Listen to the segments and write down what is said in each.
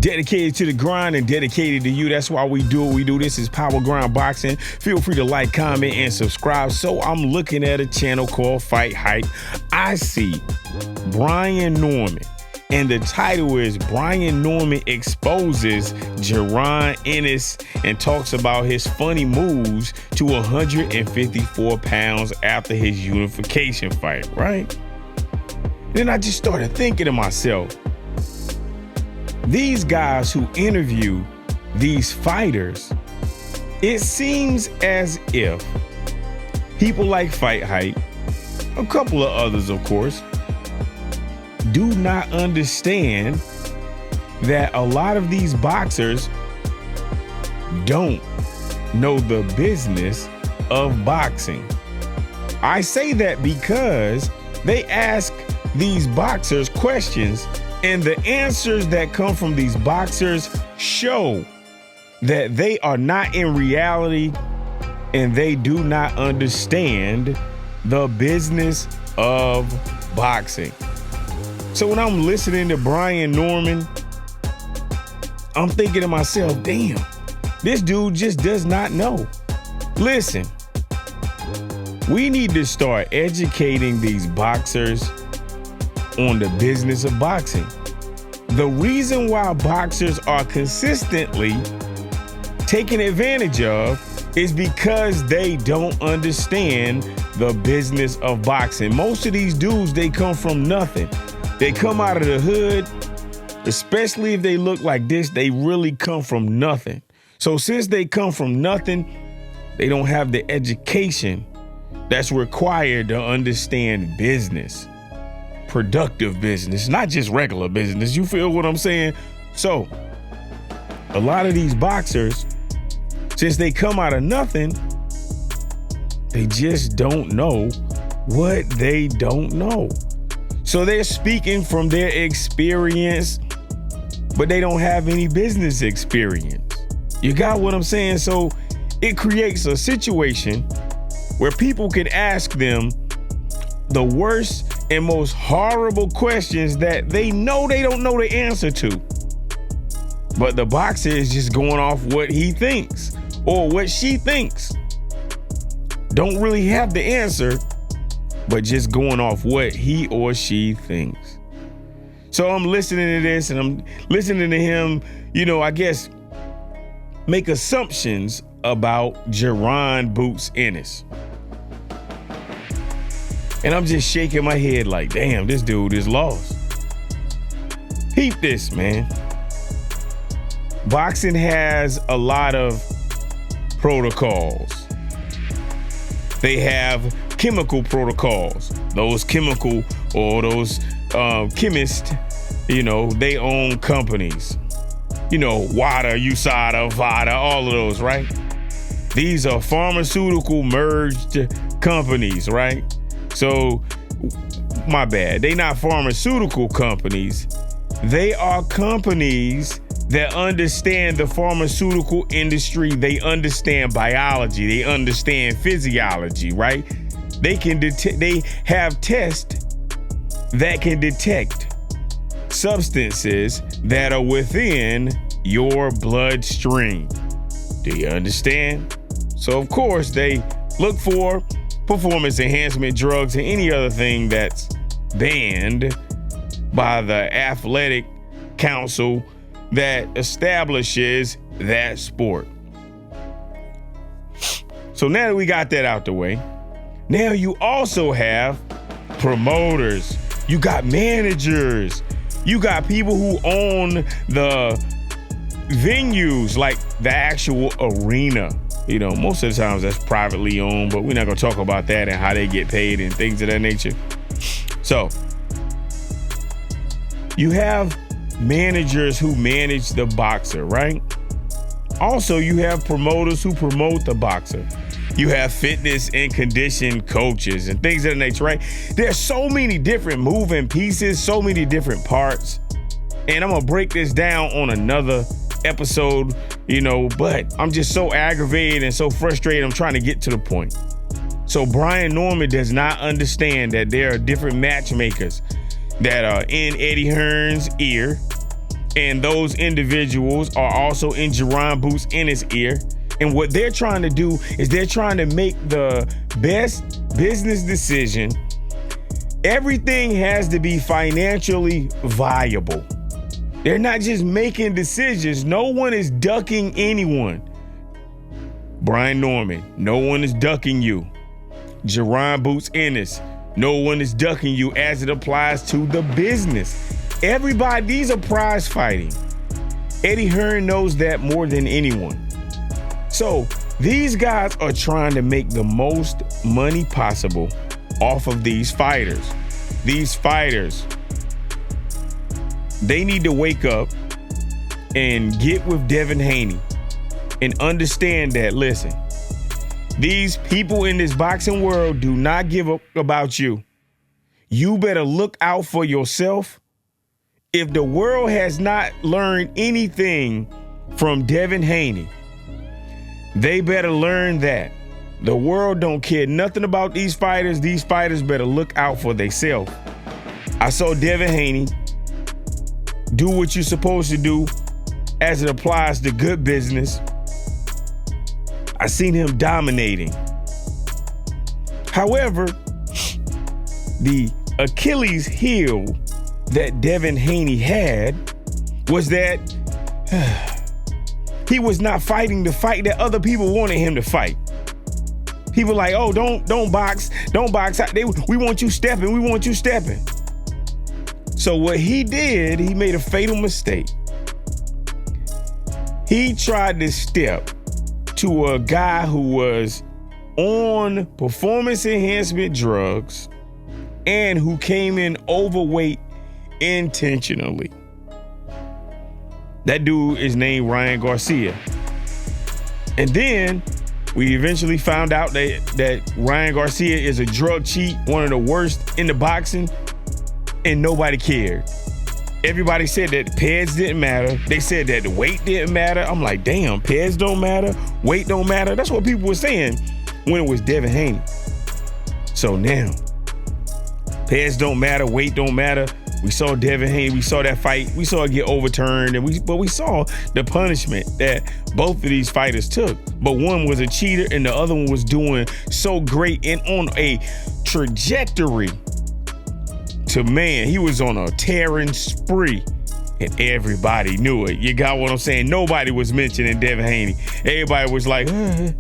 Dedicated to the grind and dedicated to you. That's why we do what we do. This is Power Grind Boxing. Feel free to like, comment, and subscribe. So I'm looking at a channel called Fight Hype. I see Brian Norman, and the title is Brian Norman exposes Jaron Ennis and talks about his funny moves to 154 pounds after his unification fight, right? Then I just started thinking to myself, these guys who interview these fighters, it seems as if people like Fight Hype, a couple of others, of course, do not understand that a lot of these boxers don't know the business of boxing. I say that because they ask these boxers questions, and the answers that come from these boxers show that they are not in reality and they do not understand the business of boxing. So when I'm listening to Brian Norman, I'm thinking to myself, damn, this dude just does not know. Listen, we need to start educating these boxers on the business of boxing. The reason why boxers are consistently taken advantage of is because they don't understand the business of boxing. Most of these dudes, they come from nothing. They come out of the hood, especially if they look like this, they really come from nothing. So since they come from nothing, they don't have the education that's required to understand business. Productive business, not just regular business. You feel what I'm saying? So a lot of these boxers, since they come out of nothing, they just don't know what they don't know. So they're speaking from their experience, but they don't have any business experience. You got what I'm saying? So it creates a situation where people can ask them the worst and most horrible questions that they know they don't know the answer to. But the boxer is just going off what he thinks or what she thinks. Don't really have the answer, but just going off what he or she thinks. So I'm listening to this and I'm listening to him, I guess, make assumptions about Jaron Boots Ennis. And I'm just shaking my head like, damn, this dude is lost. Peep this, man. Boxing has a lot of protocols. They have chemical protocols. Those chemical or those chemists, they own companies. WADA, USADA, VADA, all of those, right? These are pharmaceutical merged companies, right? So, my bad. They not pharmaceutical companies. They are companies that understand the pharmaceutical industry. They understand biology. They understand physiology, right? They have tests that can detect substances that are within your bloodstream. Do you understand? So, of course, they look for performance enhancement drugs and any other thing that's banned by the athletic council that establishes that sport. So now that we got that out the way, now you also have promoters, you got managers, you got people who own the venues, like the actual arena. Most of the times that's privately owned, but we're not gonna talk about that and how they get paid and things of that nature. So you have managers who manage the boxer, right? Also, you have promoters who promote the boxer. You have fitness and condition coaches and things of that nature, right? There's so many different moving pieces, so many different parts. And I'm gonna break this down on another episode, but I'm just so aggravated and so frustrated. I'm trying to get to the point. So Brian Norman does not understand that there are different matchmakers that are in Eddie Hearn's ear And those individuals are also in Jaron Boots Ennis' ear. And what they're trying to do is they're trying to make the best business decision. Everything has to be financially viable. They're not just making decisions. No one is ducking anyone. Brian Norman, no one is ducking you. Jaron Boots Ennis, no one is ducking you as it applies to the business. Everybody, these are prize fighting. Eddie Hearn knows that more than anyone. So these guys are trying to make the most money possible off of these fighters. These fighters, they need to wake up and get with Devin Haney and understand that, listen, these people in this boxing world do not give up about you. You better look out for yourself. If the world has not learned anything from Devin Haney, they better learn that. The world don't care nothing about these fighters. These fighters better look out for themselves. I saw Devin Haney do what you're supposed to do as it applies to good business. I seen him dominating. However, the Achilles heel that Devin Haney had was that he was not fighting the fight that other people wanted him to fight. People like, oh, don't box. We want you stepping. We want you stepping. So what he did, he made a fatal mistake. He tried to step to a guy who was on performance enhancement drugs and who came in overweight intentionally. That dude is named Ryan Garcia. And then we eventually found out that Ryan Garcia is a drug cheat, one of the worst in the boxing, and nobody cared. Everybody said that pads didn't matter. They said that the weight didn't matter. I'm like, damn, pads don't matter, weight don't matter. That's what people were saying when it was Devin Haney. So now, pads don't matter, weight don't matter. We saw Devin Haney, we saw that fight, we saw it get overturned, but we saw the punishment that both of these fighters took. But one was a cheater and the other one was doing so great and on a trajectory to, man, he was on a tearing spree and everybody knew it. You got what I'm saying? Nobody was mentioning Devin Haney. Everybody was like, no,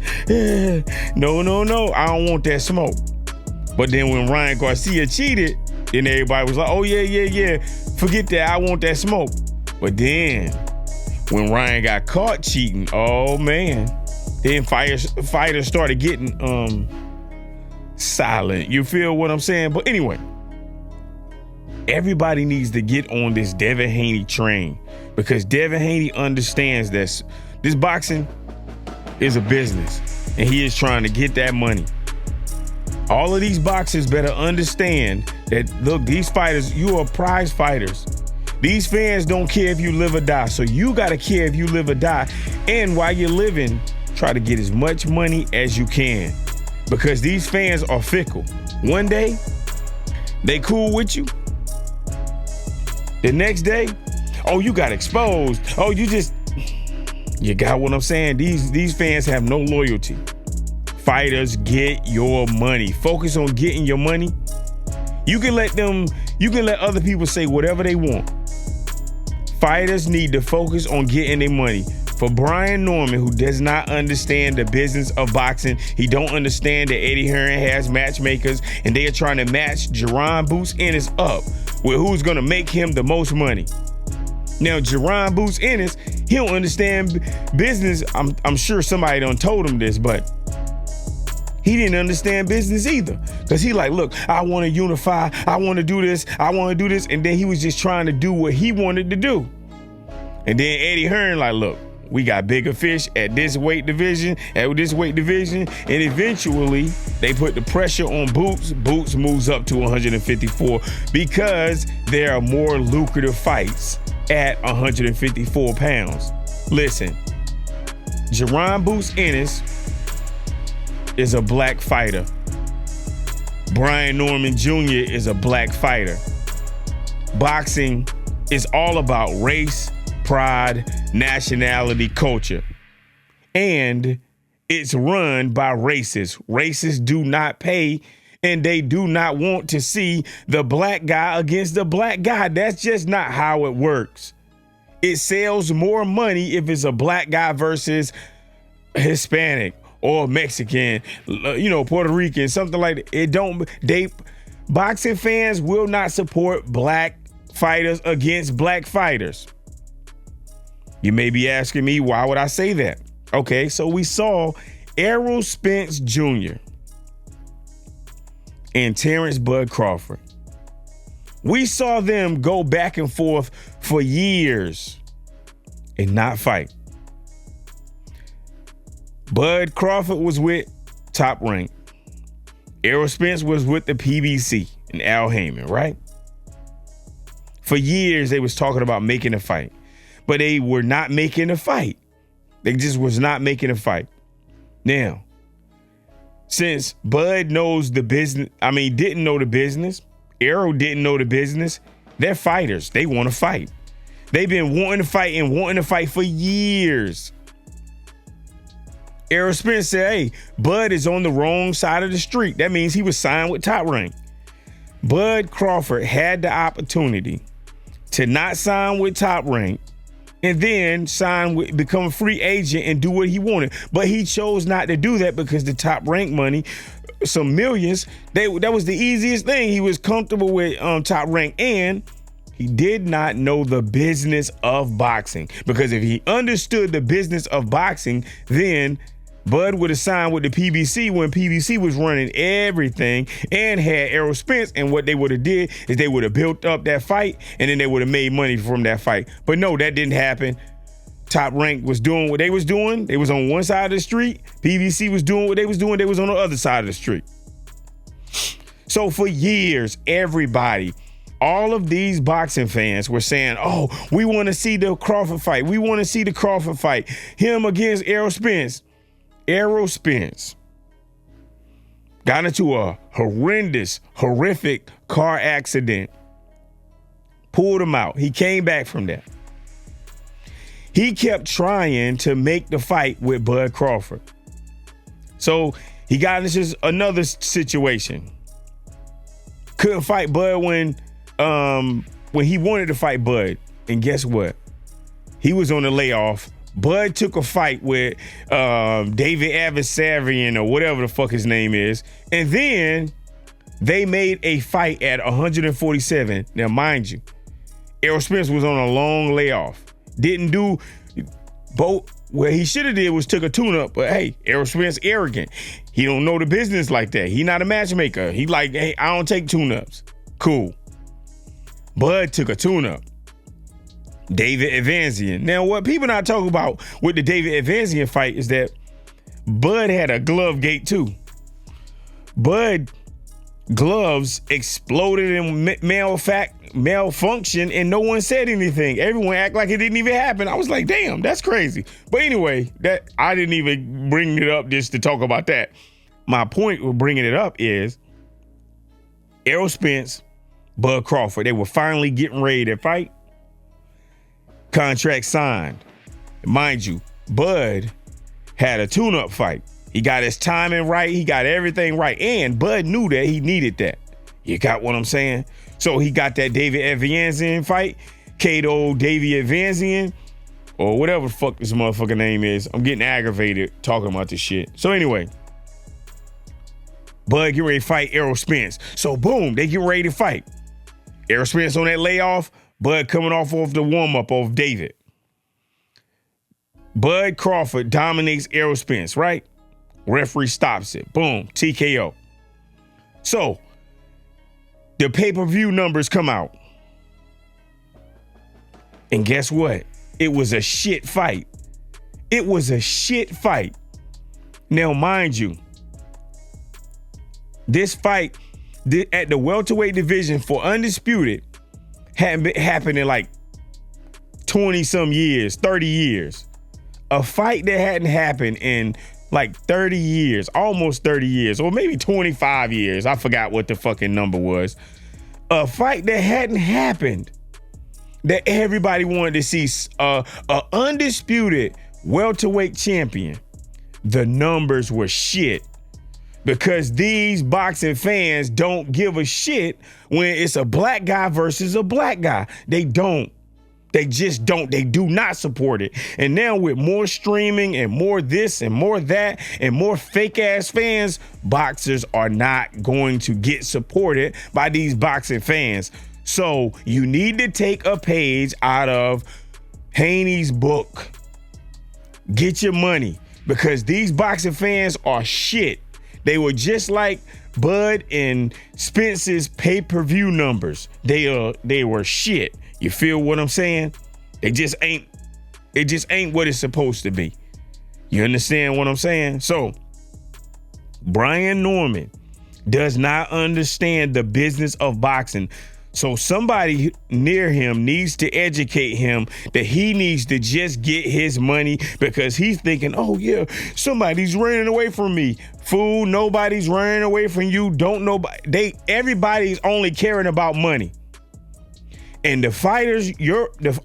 I don't want that smoke. But then when Ryan Garcia cheated, then everybody was like, oh, yeah. Forget that. I want that smoke. But then when Ryan got caught cheating, oh, man, then fighters started getting silent. You feel what I'm saying? But anyway, everybody needs to get on this Devin Haney train because Devin Haney understands that this boxing is a business and he is trying to get that money. All of these boxers better understand that, look, these fighters, you are prize fighters. These fans don't care if you live or die. So you got to care if you live or die. And while you're living, try to get as much money as you can because these fans are fickle. One day, they cool with you. The next day, oh, you got exposed. Oh, you got what I'm saying? These fans have no loyalty. Fighters, get your money. Focus on getting your money. You can let other people say whatever they want. Fighters need to focus on getting their money. For Brian Norman, who does not understand the business of boxing, he don't understand that Eddie Hearn has matchmakers and they are trying to match Jaron Boots Ennis up with who's going to make him the most money. Now, Jaron Boots Ennis, he don't understand business. I'm sure somebody done told him this, but he didn't understand business either. Because he like, look, I want to unify. I want to do this. And then he was just trying to do what he wanted to do. And then Eddie Hearn like, look, we got bigger fish at this weight division. And eventually they put the pressure on Boots. Boots moves up to 154 because there are more lucrative fights at 154 pounds. Listen, Jaron Boots Ennis is a black fighter. Brian Norman Jr. is a black fighter. Boxing is all about race, pride, nationality, culture. And it's run by racists. Racists do not pay, and they do not want to see the black guy against the black guy. That's just not how it works. It sells more money if it's a black guy versus Hispanic or Mexican, Puerto Rican, something like that. Boxing fans will not support black fighters against black fighters. You may be asking me, why would I say that? Okay, so we saw Errol Spence Jr. and Terrence Bud Crawford. We saw them go back and forth for years and not fight. Bud Crawford was with Top Rank. Errol Spence was with the PBC and Al Heyman, right? For years, they was talking about making a fight, but they were not making a fight. They just was not making a fight. Now, since Bud knows the business, didn't know the business, Errol didn't know the business, they're fighters. They want to fight. They've been wanting to fight for years. Errol Spence said, hey, Bud is on the wrong side of the street. That means he was signed with Top Rank. Bud Crawford had the opportunity to not sign with Top Rank and then become a free agent and do what he wanted. But he chose not to do that because the Top Rank money, some millions, that was the easiest thing. He was comfortable with Top Rank, and he did not know the business of boxing. Because if he understood the business of boxing, then Bud would have signed with the PBC when PBC was running everything and had Errol Spence. And what they would have did is they would have built up that fight, and then they would have made money from that fight. But no, that didn't happen. Top Rank was doing what they was doing. They was on one side of the street. PBC was doing what they was doing. They was on the other side of the street. So for years, everybody, all of these boxing fans were saying, oh, we want to see the Crawford fight. We want to see the Crawford fight. Him against Errol Spence. Errol Spence got into a horrific car accident. Pulled him out. He came back from that. He kept trying to make the fight with Bud Crawford. So he got into another situation. Couldn't fight Bud when he wanted to fight Bud. And guess what? He was on the layoff. Bud took a fight with David Avasarian or whatever the fuck his name is. And then they made a fight at 147. Now, mind you, Errol Spence was on a long layoff. Didn't do both. What he should have did was took a tune-up. But hey, Errol Spence arrogant. He don't know the business like that. He not a matchmaker. He like, hey, I don't take tune-ups. Cool. Bud took a tune-up. David Evansian. Now, what people not talking about with the David Evansian fight is that Bud had a glove gate too. Bud gloves exploded and malfunction, and no one said anything. Everyone act like it didn't even happen. I was like, damn, that's crazy. But anyway, that I didn't even bring it up just to talk about that. My point with bringing it up is Errol Spence, Bud Crawford, they were finally getting ready to fight. Contract signed. Mind you, Bud had a tune-up fight. He got his timing right. He got everything right. And Bud knew that he needed that. You got what I'm saying? So he got that David Evansian fight. Kato David Evansian, or whatever the fuck this motherfucker name is. I'm getting aggravated talking about this shit. So anyway, Bud get ready to fight Errol Spence. So boom, they get ready to fight. Errol Spence on that layoff. Bud coming off the warm-up of David. Bud Crawford dominates Errol Spence, right? Referee stops it. Boom, TKO. So, the pay-per-view numbers come out. And guess what? It was a shit fight. It was a shit fight. Now, mind you, this fight at the welterweight division for Undisputed hadn't happened in like 20 some years, 30 years. A fight that hadn't happened in like 30 years, almost 30 years, or maybe 25 years. I forgot what the fucking number was. A fight that hadn't happened that everybody wanted to see a undisputed welterweight champion, the numbers were shit. Because these boxing fans don't give a shit when it's a black guy versus a black guy. They don't. They just don't. They do not support it. And now with more streaming and more this and more that and more fake ass fans, boxers are not going to get supported by these boxing fans. So you need to take a page out of Haney's book. Get your money, because these boxing fans are shit. They were just like Bud and Spence's pay-per-view numbers. They were shit. You feel what I'm saying? It just ain't what it's supposed to be. You understand what I'm saying? So Brian Norman does not understand the business of boxing. So somebody near him needs to educate him that he needs to just get his money, because he's thinking, oh yeah, somebody's running away from me. Fool, nobody's running away from you. Don't nobody. Everybody's only caring about money. And the fighters,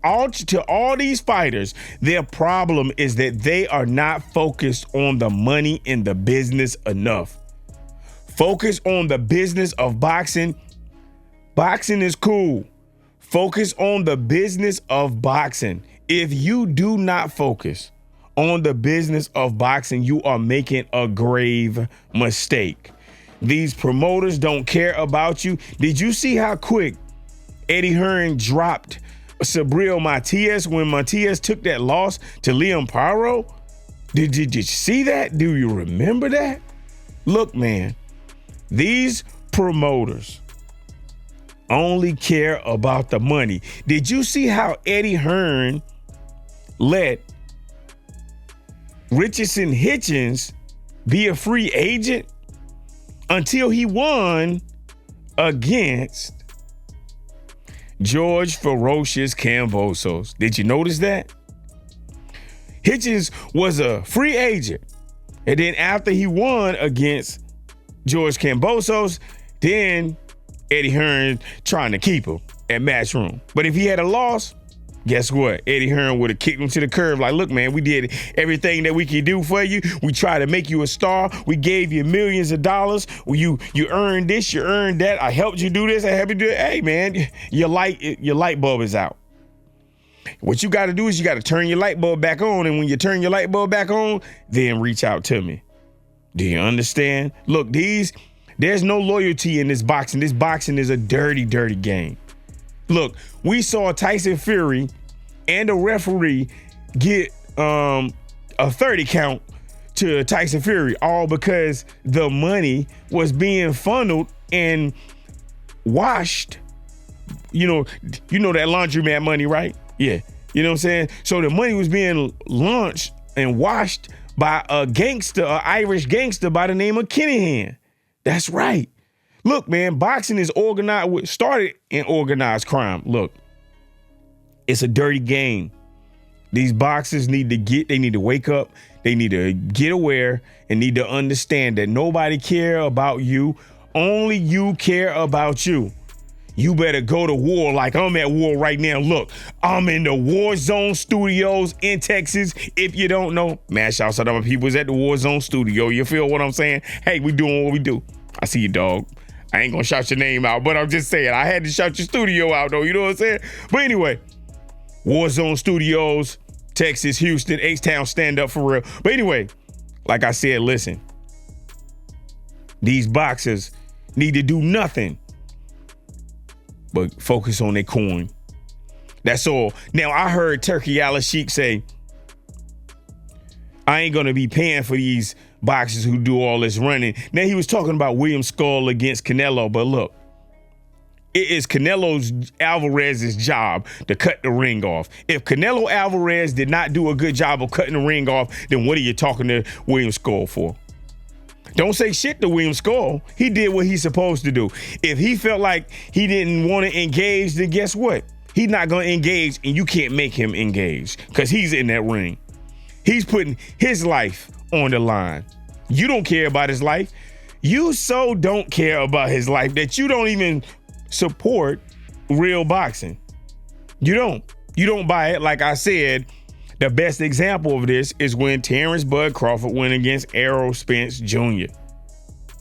all these fighters, their problem is that they are not focused on the money in the business enough. Focus on the business of boxing. Boxing is cool. Focus on the business of boxing. If you do not focus on the business of boxing, you are making a grave mistake. These promoters don't care about you. Did you see how quick Eddie Hearn dropped Sabril Matias when Matias took that loss to Liam Paro? Did you see that? Do you remember that? Look, man, these promoters only care about the money. Did you see how Eddie Hearn let Richardson Hitchens be a free agent until he won against George Ferocious Kambosos? Did you notice that? Hitchens was a free agent, and then after he won against George Kambosos, then Eddie Hearn trying to keep him at Matchroom. But if he had a loss, guess what? Eddie Hearn would have kicked him to the curb. Like, look, man, we did everything that we could do for you. We tried to make you a star. We gave you millions of dollars. You earned this, you earned that. I helped you do this. I helped you do it. Hey, man, your light bulb is out. What you got to do is you got to turn your light bulb back on. And when you turn your light bulb back on, then reach out to me. Do you understand? Look, there's no loyalty in this boxing. This boxing is a dirty, dirty game. Look, we saw Tyson Fury and the referee get a 30 count to Tyson Fury, all because the money was being funneled and washed. You know that laundromat money, right? Yeah. You know what I'm saying? So the money was being launched and washed by an Irish gangster by the name of Kinahan. That's right. Look, man, boxing is started in organized crime. Look, it's a dirty game. These boxers need to wake up. They need to get aware and need to understand that nobody care about you. Only you care about you. You better go to war like I'm at war right now. Look, I'm in the War Zone Studios in Texas. If you don't know, man, shouts out to my peoples at the War Zone Studio. You feel what I'm saying? Hey, we doing what we do. I see you, dog. I ain't gonna shout your name out, but I'm just saying, I had to shout your studio out, though. You know what I'm saying? But anyway, War Zone Studios, Texas, Houston, H-Town, stand up for real. But anyway, like I said, listen, these boxers need to do nothing but focus on their coin. That's all. Now, I heard Turkey Al-Sheikh say, I ain't gonna be paying for these boxers who do all this running. Now, he was talking about William Skull against Canelo, but look, it is Canelo Alvarez's job to cut the ring off. If Canelo Alvarez did not do a good job of cutting the ring off, then what are you talking to William Skull for? Don't say shit to William Skull. He did what he's supposed to do. If he felt like he didn't want to engage, then guess what? He's not going to engage, and you can't make him engage because he's in that ring. He's putting his life on the line. You don't care about his life. You so don't care about his life that you don't even support real boxing. You don't buy it. Like I said, the best example of this is when Terrence Bud Crawford went against Errol Spence Jr.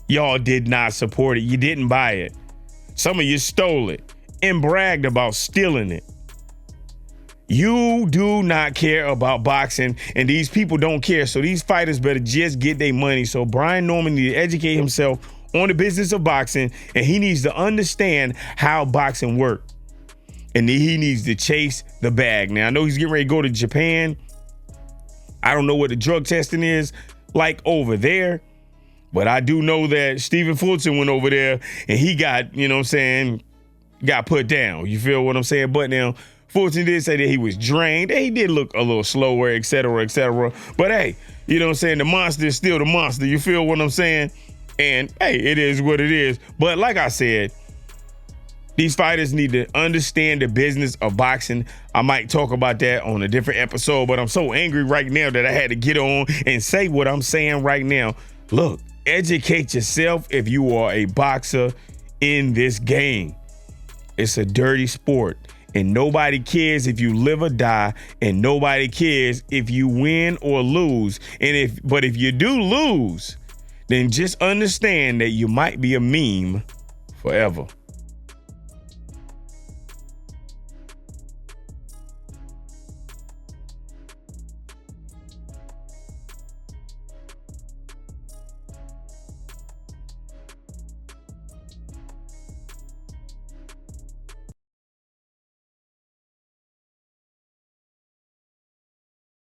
Y'all did not support it. You didn't buy it. Some of you stole it and bragged about stealing it. You do not care about boxing, and these people don't care. So these fighters better just get their money. So Brian Norman needs to educate himself on the business of boxing, and he needs to understand how boxing works. And he needs to chase the bag. Now, I know he's getting ready to go to Japan. I don't know what the drug testing is like over there, but I do know that Stephen Fulton went over there and he got, got put down. You feel what I'm saying? But now, Fulton did say that he was drained. He did look a little slower, et cetera, et cetera. But hey, the monster is still the monster. You feel what I'm saying? And hey, it is what it is. But like I said, these fighters need to understand the business of boxing. I might talk about that on a different episode, but I'm so angry right now that I had to get on and say what I'm saying right now. Look, educate yourself if you are a boxer in this game. It's a dirty sport, and nobody cares if you live or die, and nobody cares if you win or lose. But if you do lose, then just understand that you might be a meme forever.